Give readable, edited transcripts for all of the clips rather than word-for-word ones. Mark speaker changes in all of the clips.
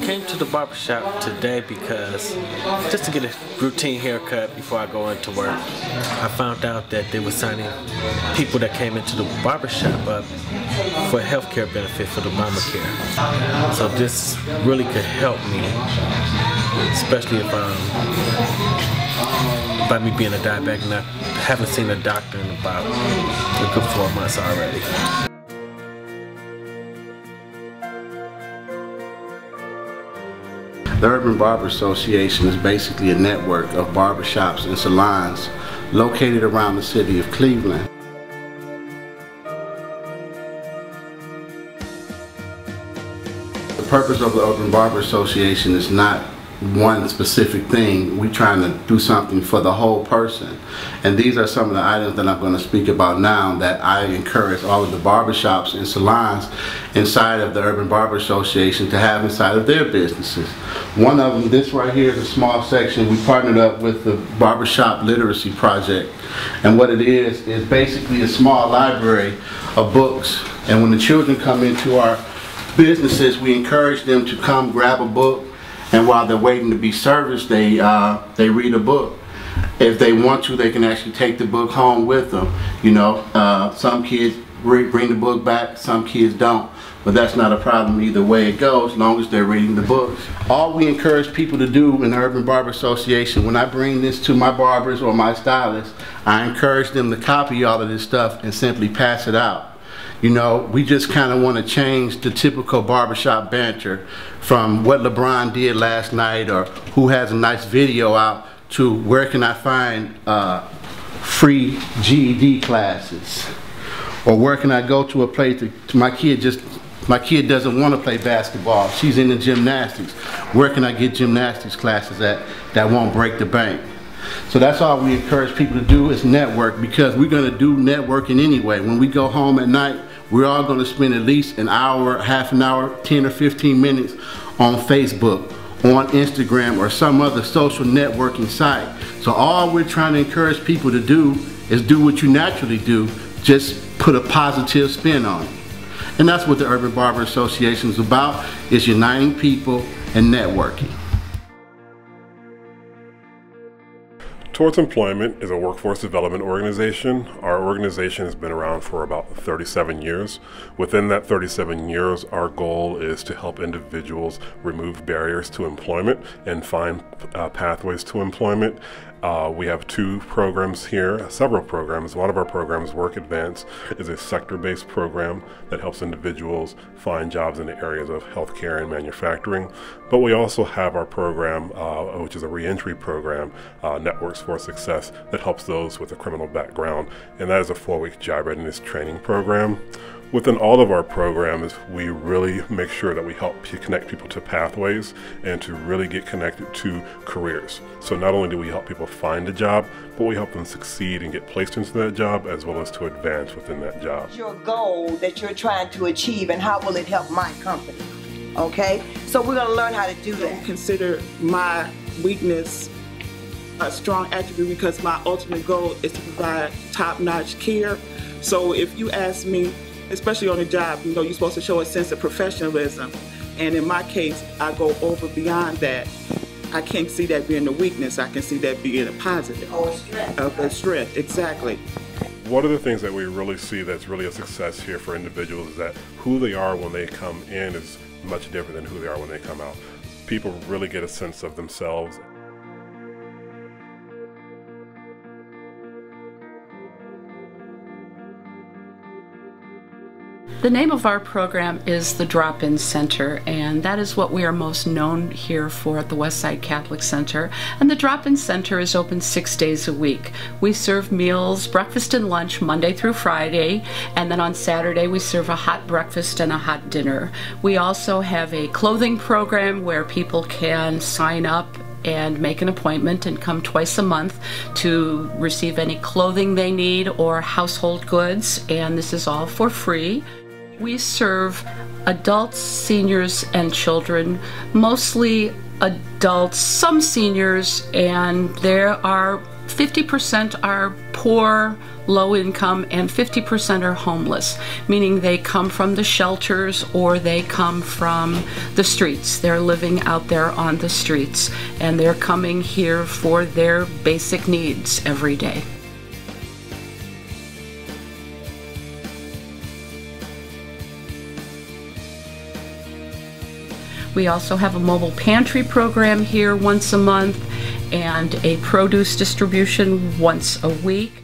Speaker 1: came to the barber shop today because just to get a routine haircut before I go into work. I found out that they were signing people that came into the barber shop up for healthcare benefit for the Obamacare. So this really could help me, especially if by me being a diabetic and I haven't seen a doctor in about a good 4 months already.
Speaker 2: The Urban Barber Association is basically a network of barbershops and salons located around the city of Cleveland. The purpose of the Urban Barber Association is not one specific thing. We're trying to do something for the whole person. And these are some of the items that I'm going to speak about now that I encourage all of the barbershops and salons inside of the Urban Barber Association to have inside of their businesses. One of them, this right here, is a small section. We partnered up with the Barbershop Literacy Project. And what it is basically a small library of books. And when the children come into our businesses, we encourage them to come grab a book, and while they're waiting to be serviced, they read a book. If they want to, they can actually take the book home with them. You know, some kids bring the book back, some kids don't. But that's not a problem either way it goes, as long as they're reading the books. All we encourage people to do in the Urban Barber Association, when I bring this to my barbers or my stylists, I encourage them to copy all of this stuff and simply pass it out. You know, we just kind of want to change the typical barbershop banter from what LeBron did last night or who has a nice video out to where can I find free GED classes, or where can I go to a place to my kid doesn't want to play basketball, she's into gymnastics, where can I get gymnastics classes at that won't break the bank? So that's all we encourage people to do, is network, because we're going to do networking anyway. When we go home at night, we're all going to spend at least an hour, half an hour, 10 or 15 minutes on Facebook, on Instagram, or some other social networking site. So all we're trying to encourage people to do is do what you naturally do, just put a positive spin on it. And that's what the Urban Barber Association is about, is uniting people and networking.
Speaker 3: Towards Employment is a workforce development organization. Our organization has been around for about 37 years. Within that 37 years, our goal is to help individuals remove barriers to employment and find pathways to employment. We have two programs here, several programs. One of our programs, Work Advance, is a sector-based program that helps individuals find jobs in the areas of healthcare and manufacturing. But we also have our program, which is a reentry program, Networks for Success, that helps those with a criminal background, and that is a 4-week job readiness training program. Within all of our programs, we really make sure that we help connect people to pathways and to really get connected to careers. So not only do we help people find a job, but we help them succeed and get placed into that job, as well as to advance within that job.
Speaker 4: What's your goal that you're trying to achieve, and how will it help my company? Okay, so we're going to learn how to do that.
Speaker 5: Consider my weakness a strong attribute, because my ultimate goal is to provide top-notch care. So if you ask me, especially on a job, you know, you're supposed to show a sense of professionalism. And in my case, I go over beyond that. I can't see that being a weakness. I can see that being a positive.
Speaker 4: Or a strength.
Speaker 5: A strength, exactly.
Speaker 3: One of the things that we really see that's really a success here for individuals is that who they are when they come in is much different than who they are when they come out. People really get a sense of themselves.
Speaker 6: The name of our program is the DropIn Center, and that is what we are most known here for at the Westside Catholic Center. And the DropIn Center is open 6 days a week. We serve meals, breakfast and lunch, Monday through Friday, and then on Saturday we serve a hot breakfast and a hot dinner. We also have a clothing program where people can sign up and make an appointment and come twice a month to receive any clothing they need or household goods, and this is all for free. We serve adults, seniors, and children, mostly adults, some seniors, and there are 50% are poor, low income, and 50% are homeless, meaning they come from the shelters or they come from the streets. They're living out there on the streets, and they're coming here for their basic needs every day. We also have a mobile pantry program here once a month and a produce distribution once a week.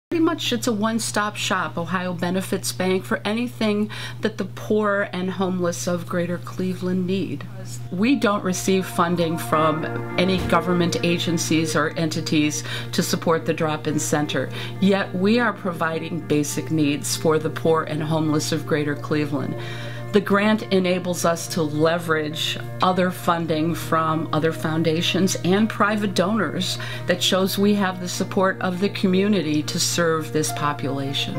Speaker 6: Pretty much it's a one-stop shop, Ohio Benefits Bank, for anything that the poor and homeless of Greater Cleveland need. We don't receive funding from any government agencies or entities to support the Drop-In Center, yet we are providing basic needs for the poor and homeless of Greater Cleveland. The grant enables us to leverage other funding from other foundations and private donors that shows we have the support of the community to serve this population.